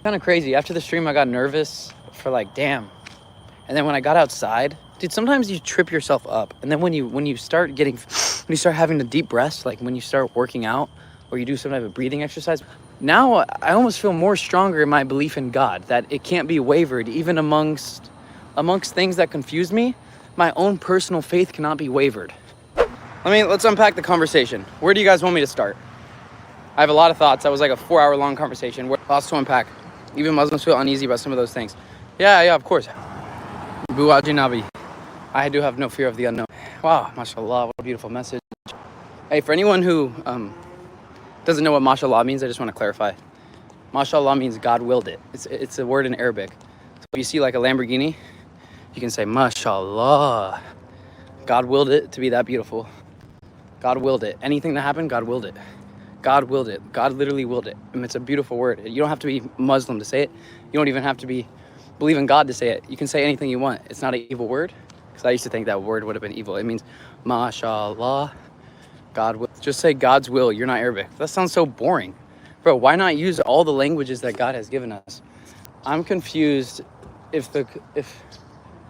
Kind of crazy. After the stream, I got nervous for like, damn. And then when I got outside, dude, sometimes you trip yourself up. And then when you start having the deep breaths, like when you start working out or you do some type of breathing exercise, now I almost feel more stronger in my belief in God, that it can't be wavered. Even amongst things that confuse me, my own personal faith cannot be wavered. Let's unpack the conversation. Where do you guys want me to start? I have a lot of thoughts. That was like a 4-hour-long conversation. Lots to unpack. Even Muslims feel uneasy about some of those things. Yeah, of course. Bu Ajinabi. I do have no fear of the unknown. Wow, mashallah, what a beautiful message. Hey, for anyone who doesn't know what mashallah means, I just want to clarify. Mashallah means God willed it. It's a word in Arabic. So if you see like a Lamborghini, you can say mashallah. God willed it to be that beautiful. God willed it. Anything that happened, God willed it. God willed it. God literally willed it. And it's a beautiful word. You don't have to be Muslim to say it. You don't even have to believe in God to say it. You can say anything you want. It's not an evil word. Because I used to think that word would have been evil. It means, mashallah, God will. Just say God's will. You're not Arabic. That sounds so boring. Bro, why not use all the languages that God has given us? I'm confused if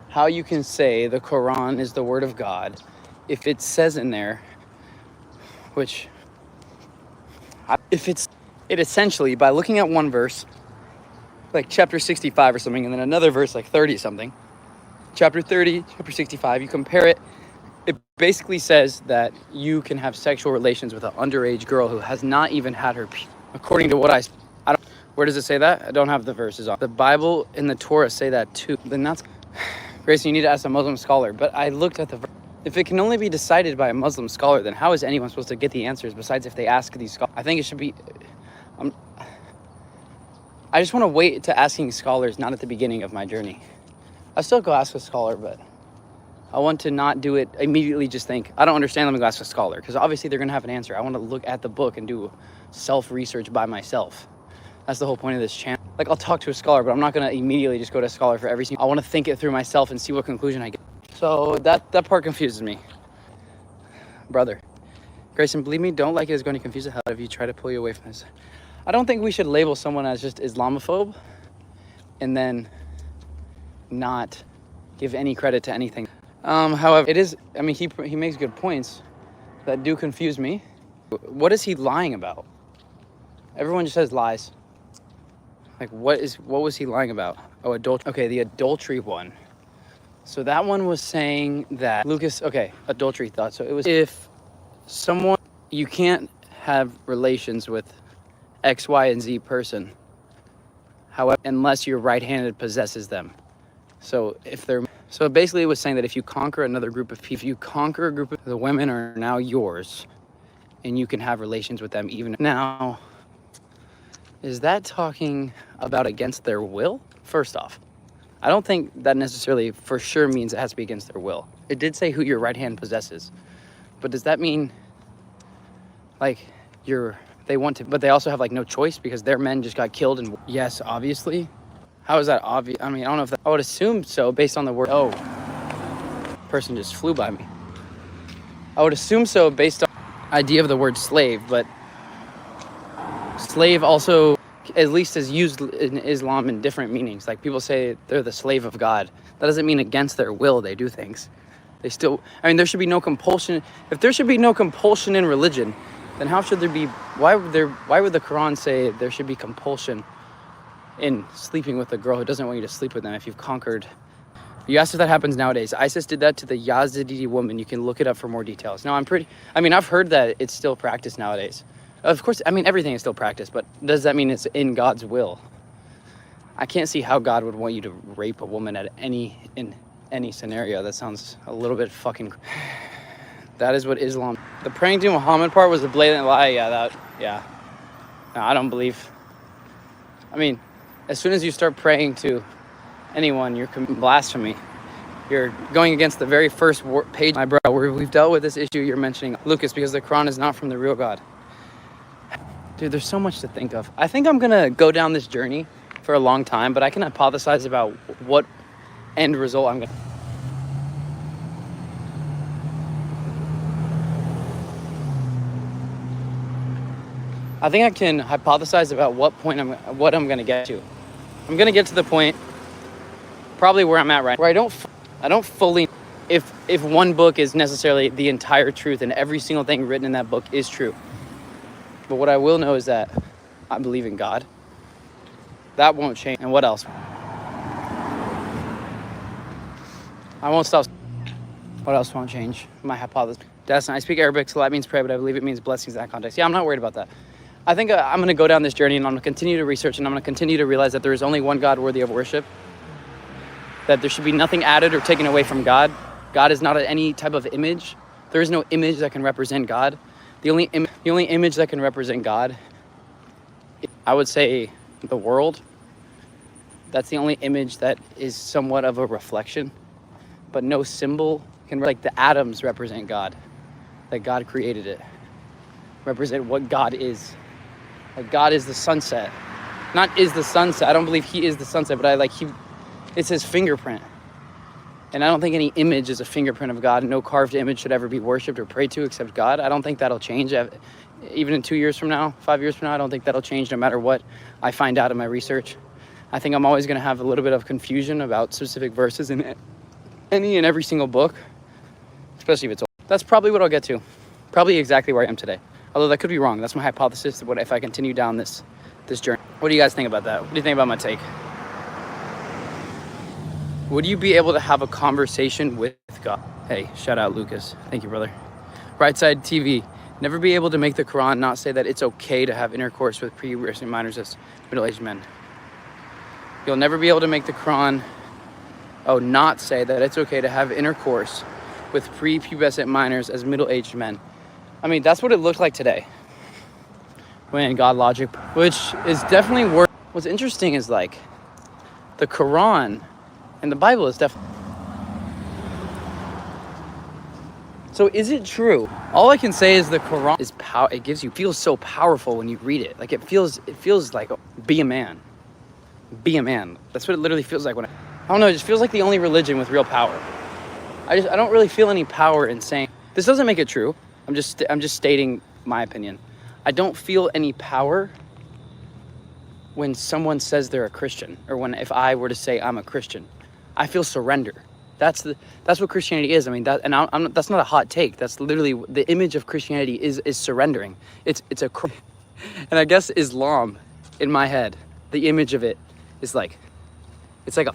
how you can say the Quran is the word of God if it says in there, it essentially, by looking at one verse, like chapter 65 or something, and then another verse like 30 something, chapter 30, chapter 65, you compare it, it basically says that you can have sexual relations with an underage girl who has not even had her, according to what I don't, where does it say that? I don't have the verses on. The Bible and the Torah say that too. Then that's, Grayson, you need to ask a Muslim scholar, but I looked at the verse. If it can only be decided by a Muslim scholar, then how is anyone supposed to get the answers besides if they ask these scholars? I think it should be... I just want to wait to asking scholars, not at the beginning of my journey. I still go ask a scholar, but I want to not do it immediately. Just think, I don't understand, let me go ask a scholar. Because obviously they're going to have an answer. I want to look at the book and do self-research by myself. That's the whole point of this channel. Like, I'll talk to a scholar, but I'm not going to immediately just go to a scholar for every single... I want to think it through myself and see what conclusion I get. So that part confuses me. Brother, Grayson, believe me, don't like it is going to confuse the hell out of you. Try to pull you away from this. I don't think we should label someone as just Islamophobe and then not give any credit to anything. However, it is, he makes good points that do confuse me. What is he lying about? Everyone just says lies. Like, what was he lying about? Oh, adultery. Okay, the adultery one. So that one was saying that adultery thought. So it was if someone, you can't have relations with X, Y, and Z person, however, unless your right-handed possesses them. So basically it was saying that if you conquer another group of people, if you conquer a group of, the women are now yours and you can have relations with them even now. Is that talking about against their will? First off, I don't think that necessarily for sure means it has to be against their will. It did say who your right hand possesses. But does that mean like they want to, but they also have like no choice because their men just got killed? And yes, obviously. How is that obvious? I don't know if I would assume so based on the word. Oh, person just flew by me. I would assume so based on the idea of the word slave, but slave also at least is used in Islam in different meanings. Like people say they're the slave of God. That doesn't mean against their will they do things. They still, there should be no compulsion. If there should be no compulsion in religion, then how should there be, why would the Quran say there should be compulsion in sleeping with a girl who doesn't want you to sleep with them if you've conquered? You asked if that happens nowadays. ISIS did that to the Yazidi woman. You can look it up for more details. Now I've heard that it's still practiced nowadays. Of course, everything is still practiced, but does that mean it's in God's will? I can't see how God would want you to rape a woman in any scenario. That sounds a little bit fucking... That is what Islam... The praying to Muhammad part was a blatant lie. Yeah. No, I don't believe... as soon as you start praying to anyone, you're committing blasphemy. You're going against the very first page, my bro, where we've dealt with this issue you're mentioning, Lucas, because the Quran is not from the real God. Dude, there's so much to think of. I think I'm going to go down this journey for a long time, but I can hypothesize about what end result I'm going to... I think I can hypothesize about what I'm going to get to. I'm gonna get to the point, probably where I'm at right, where I don't fully, if one book is necessarily the entire truth and every single thing written in that book is true. But what I will know is that I believe in God. That won't change. And what else? I won't stop. What else won't change? My hypothesis. I speak Arabic, so that means pray, but I believe it means blessings in that context. Yeah, I'm not worried about that. I think I'm going to go down this journey, and I'm going to continue to research, and I'm going to continue to realize that there is only one God worthy of worship, that there should be nothing added or taken away from God. God is not any type of image. There is no image that can represent God. The only image that can represent God, I would say, the world. That's the only image that is somewhat of a reflection, but no symbol can, like the atoms represent God, that God created it, represent what God is. Like God is the sunset, not is the sunset. I don't believe he is the sunset, but it's his fingerprint. And I don't think any image is a fingerprint of God. No carved image should ever be worshipped or prayed to except God. I don't think that'll change. Even in 2 years from now, 5 years from now, I don't think that'll change no matter what I find out in my research. I think I'm always going to have a little bit of confusion about specific verses in any and every single book, especially if it's old. That's probably what I'll get to. Probably exactly where I am today. Although that could be wrong. That's my hypothesis. What if I continue down this journey? What do you guys think about that? What do you think about my take? Would you be able to have a conversation with God? Hey, shout out Lucas. Thank you, brother. Right Side TV. Never be able to make the Quran not say that it's okay to have intercourse with pre-pubescent minors as middle-aged men. You'll never be able to make the Quran not say that it's okay to have intercourse with pre-pubescent minors as middle-aged men. I mean, that's what it looked like today when God logic, which is definitely worth. What's interesting is like the Quran and the Bible is definitely. So is it true? All I can say is the Quran is power. It feels so powerful when you read it. Like it feels like be a man. Be a man. That's what it literally feels like when I don't know, it just feels like the only religion with real power. I don't really feel any power in saying this. Doesn't make it true. I'm just stating my opinion. I don't feel any power when someone says they're a Christian, or if I were to say I'm a Christian. I feel surrender. That's what Christianity is. I mean, that's not a hot take. That's literally the image of Christianity is surrendering. It's and I guess Islam, in my head, the image of it is like, it's like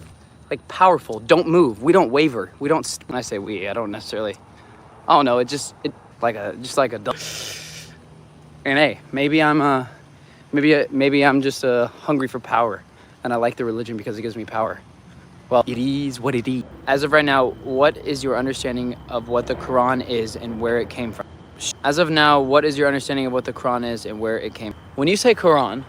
powerful. Don't move. We don't waver. We don't. When I say we, I don't necessarily. I don't know. It like a. And hey, maybe I'm just hungry for power, and I like the religion because it gives me power. Well, it is what it is. As of right now, what is your understanding of what the Quran is and where it came from? As of now, what is your understanding of what the Quran is and where it came from? When you say Quran,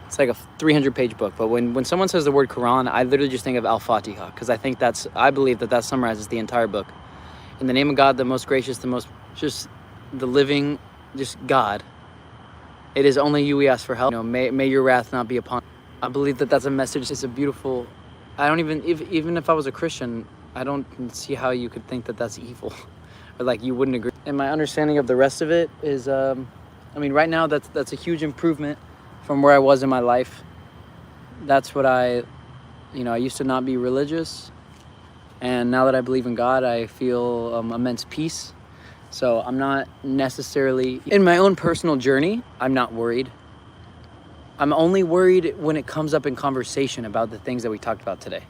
it's like a 300-page book. But when someone says the word Quran, I literally just think of Al-Fatiha, because I believe that summarizes the entire book. In the name of God, the most gracious, just the living, just God. It is only you we ask for help. May your wrath not be upon. I believe that that's a message. It's a beautiful. I don't even if I was a Christian, I don't see how you could think that that's evil, or like you wouldn't agree. And my understanding of the rest of it is, right now that's a huge improvement from where I was in my life. That's what I used to not be religious, and now that I believe in God, I feel immense peace. So I'm not necessarily in my own personal journey. I'm not worried. I'm only worried when it comes up in conversation about the things that we talked about today.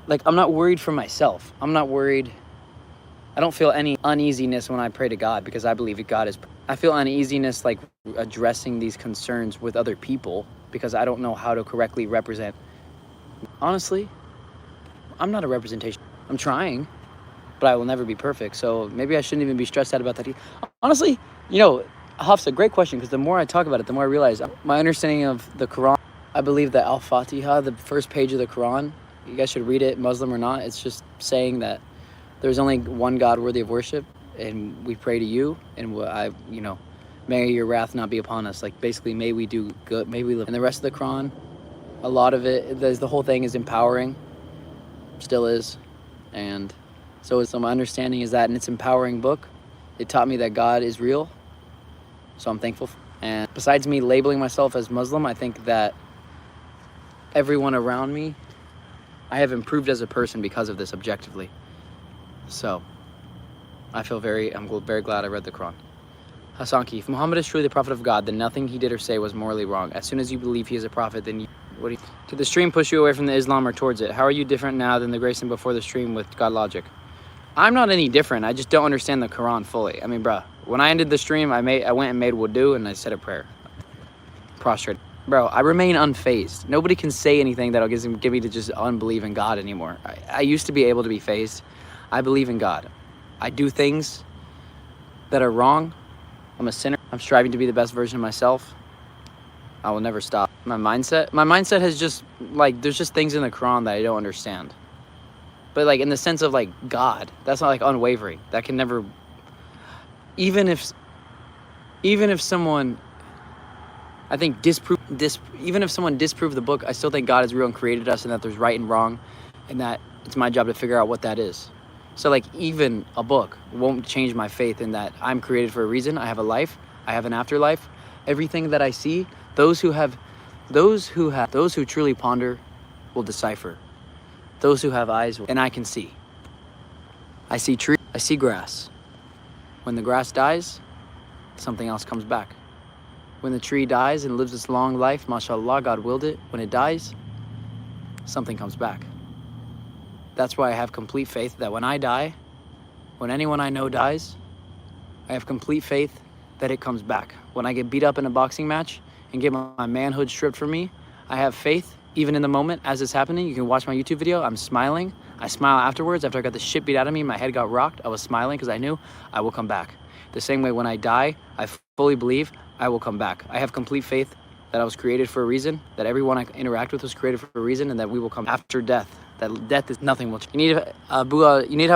Like, I'm not worried for myself. I'm not worried. I don't feel any uneasiness when I pray to God, because I believe that God is. I feel uneasiness like addressing these concerns with other people, because I don't know how to correctly represent. Honestly, I'm not a representation. I'm trying, but I will never be perfect. So maybe I shouldn't even be stressed out about that. Honestly, Haf's a great question, because the more I talk about it, the more I realize my understanding of the Quran. I believe that Al-Fatiha, the first page of the Quran, you guys should read it, Muslim or not. It's just saying that there's only one God worthy of worship, and we pray to you, and may your wrath not be upon us. Like, basically, may we do good, may we live. And the rest of the Quran, a lot of it, the whole thing is empowering, still is. And so my understanding is that, and it's an empowering book. It taught me that God is real. So I'm thankful. And besides me labeling myself as Muslim, I think that everyone around me. I have improved as a person because of this objectively. So I'm very glad I read the Quran. Hasanki, if Muhammad is truly the prophet of God, then nothing he did or say was morally wrong. As soon as you believe he is a prophet, then did the stream push you away from the Islam or towards it? How are you different now than the Grayson before the stream with God Logic? I'm not any different. I just don't understand the Quran fully. I mean, bruh, when I ended the stream, I went and made wudu and I said a prayer. Prostrate. Bro, I remain unfazed. Nobody can say anything that'll give me to just unbelieve in God anymore. I used to be able to be fazed. I believe in God. I do things that are wrong. I'm a sinner. I'm striving to be the best version of myself. I will never stop. My mindset has just, like, there's just things in the Quran that I don't understand. But, like, in the sense of, like, God, that's not, like, unwavering. That can never, even if someone, I think, even if someone disproved the book, I still think God is real and created us and that there's right and wrong and that it's my job to figure out what that is. So, like, even a book won't change my faith in that I'm created for a reason. I have a life. I have an afterlife. Everything that I see, those who truly ponder will decipher. Those who have eyes, and I can see. I see trees. I see grass. When the grass dies, something else comes back. When the tree dies and lives its long life, mashallah, God willed it. When it dies, something comes back. That's why I have complete faith that when I die, when anyone I know dies, I have complete faith that it comes back. When I get beat up in a boxing match and get my manhood stripped from me, I have faith, even in the moment as it's happening. You can watch my YouTube video. I'm smiling. I smile afterwards. After I got the shit beat out of me, my head got rocked. I was smiling because I knew I will come back. The same way when I die, I fully believe I will come back. I have complete faith that I was created for a reason, that everyone I interact with was created for a reason, and that we will come after death. That death is nothing will change. You need to have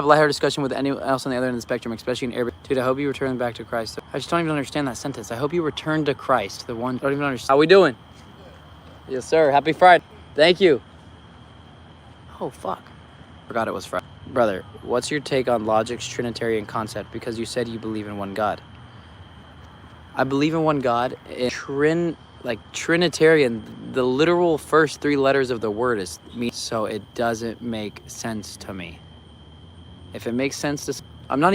a lighthearted discussion with anyone else on the other end of the spectrum, especially in Arabic. Dude, I hope you return back to Christ. I just don't even understand that sentence. I hope you return to Christ. The one I don't even understand. How we doing? Yes, sir. Happy Friday. Thank you. Oh, fuck. Forgot it was Friday. Brother, what's your take on Logic's Trinitarian concept? Because you said you believe in one God. I believe in one God. Trinitarian, the literal first 3 letters of the word is me, so it doesn't make sense to me. If it makes sense to, I'm not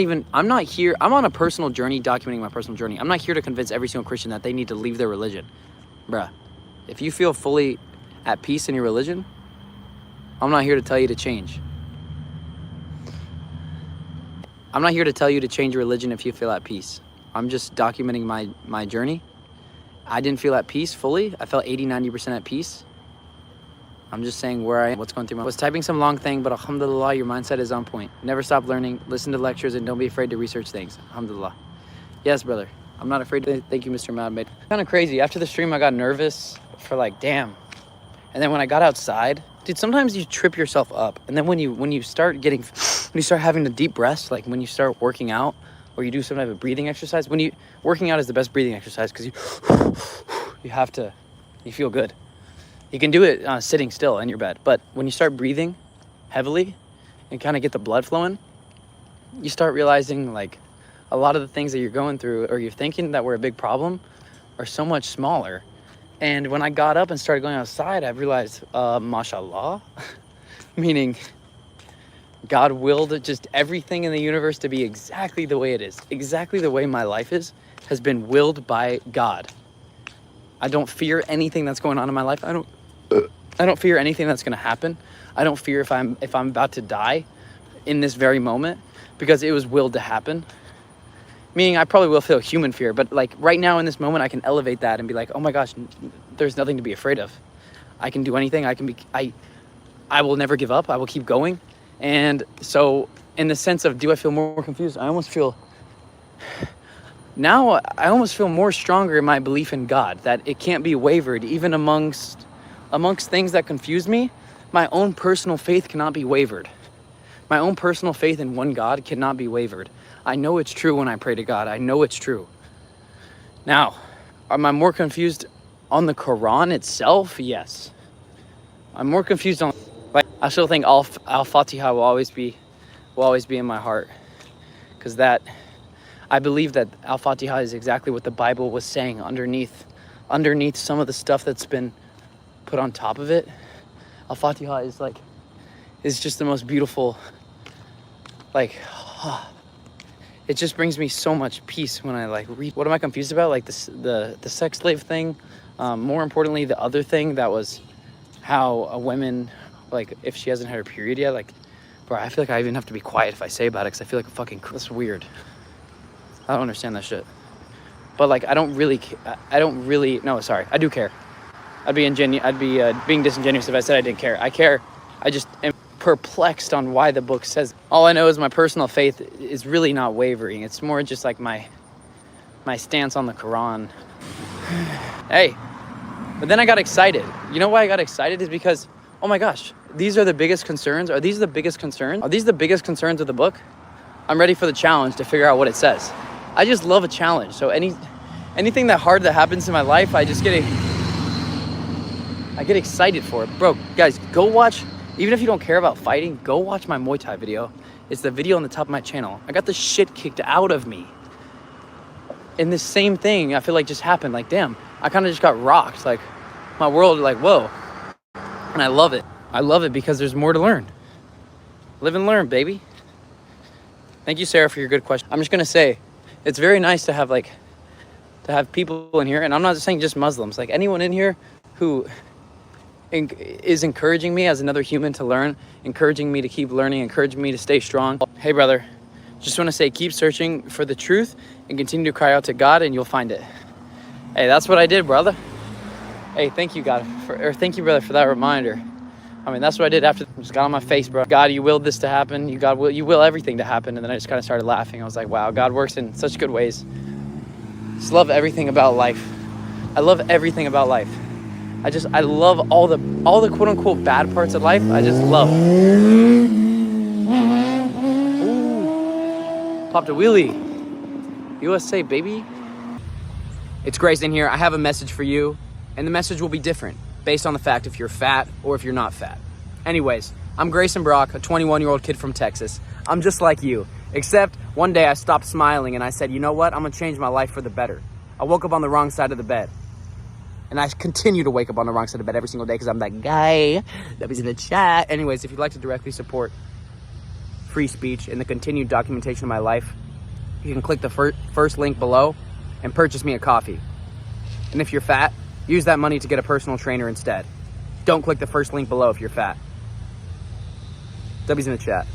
here, I'm on a personal journey, documenting my personal journey. I'm not here to convince every single Christian that they need to leave their religion. Bruh, if you feel fully at peace in your religion, I'm not here to tell you to change. I'm not here to tell you to change your religion if you feel at peace. I'm just documenting my journey. I didn't feel at peace fully. I felt 80-90% at peace. I'm just saying where I am, what's going through my... I was typing some long thing, but alhamdulillah, your mindset is on point. Never stop learning, listen to lectures, and don't be afraid to research things. Alhamdulillah. Yes, brother. I'm not afraid to... Thank you, Mr. Madmade. Kind of crazy. After the stream, I got nervous for like, damn. And then when I got outside, dude, sometimes you trip yourself up. And then when you start having the deep breaths, like when you start working out, or you do some type of breathing exercise. Working out is the best breathing exercise because you feel good. You can do it sitting still in your bed. But when you start breathing heavily and kind of get the blood flowing, you start realizing like a lot of the things that you're going through or you're thinking that were a big problem are so much smaller. And when I got up and started going outside, I realized, mashallah, meaning God willed just everything in the universe to be exactly the way it is. Exactly the way my life has been willed by God. I don't fear anything that's going on in my life. I don't fear anything that's going to happen. I don't fear if I'm about to die in this very moment because it was willed to happen. Meaning I probably will feel human fear, but like right now in this moment, I can elevate that and be like, oh my gosh, there's nothing to be afraid of. I can do anything. I will never give up. I will keep going. And so in the sense of, do I feel more confused? I almost feel more stronger in my belief in God, that it can't be wavered. Even amongst things that confuse me, my own personal faith cannot be wavered. My own personal faith in one God cannot be wavered. I know it's true when I pray to God. I know it's true. Now, am I more confused on the Quran itself? Yes. I'm more confused on... I still think Al-Fatiha will always be in my heart, because I believe that Al-Fatiha is exactly what the Bible was saying underneath some of the stuff that's been put on top of it. Al-Fatiha is just the most beautiful, like, it just brings me so much peace when I like read. What am I confused about? Like the sex slave thing. More importantly, the other thing that was how a woman, like if she hasn't had her period yet, like, bro, I feel like I even have to be quiet if I say about it because I feel like a fucking, that's weird. I don't understand that shit. But like, I don't really, no, sorry, I do care. I'd be being disingenuous if I said I didn't care. I care. I just am perplexed on why the book says. All I know is my personal faith is really not wavering. It's more just like my stance on the Quran. Hey, but then I got excited. You know why I got excited is because, oh my gosh, these are the biggest concerns. Are these the biggest concerns? Are these the biggest concerns of the book? I'm ready for the challenge to figure out what it says. I just love a challenge. So anything that hard that happens in my life, I get excited for it. Bro, guys, go watch, even if you don't care about fighting, go watch my Muay Thai video. It's the video on the top of my channel. I got the shit kicked out of me. And the same thing, I feel like just happened. Like, damn, I kind of just got rocked. Like, my world, like, whoa. And I love it. I love it because there's more to learn. Live and learn, baby. Thank you, Sarah, for your good question. I'm just going to say, it's very nice to have people in here. And I'm not saying just Muslims. Like, anyone in here who is encouraging me as another human to learn, encouraging me to keep learning, encouraging me to stay strong. Hey, brother, just want to say, keep searching for the truth and continue to cry out to God and you'll find it. Hey, that's what I did, brother. Hey, thank you, God, thank you, brother, for that reminder. I mean, that's what I did after. I just got on my face, bro. God, you willed this to happen. You will everything to happen. And then I just kind of started laughing. I was like, wow, God works in such good ways. Just love everything about life. I love everything about life. I love all the quote unquote bad parts of life. I just love. Ooh. Popped a wheelie. USA, baby. It's Grace in here. I have a message for you, and the message will be different based on the fact if you're fat or if you're not fat. Anyways, I'm Grayson Brock, a 21-year-old kid from Texas. I'm just like you, except one day I stopped smiling and I said, you know what? I'm gonna change my life for the better. I woke up on the wrong side of the bed. And I continue to wake up on the wrong side of the bed every single day because I'm that guy that was in the chat. Anyways, if you'd like to directly support free speech and the continued documentation of my life, you can click the first link below and purchase me a coffee. And if you're fat, use that money to get a personal trainer instead. Don't click the first link below if you're fat. W's in the chat.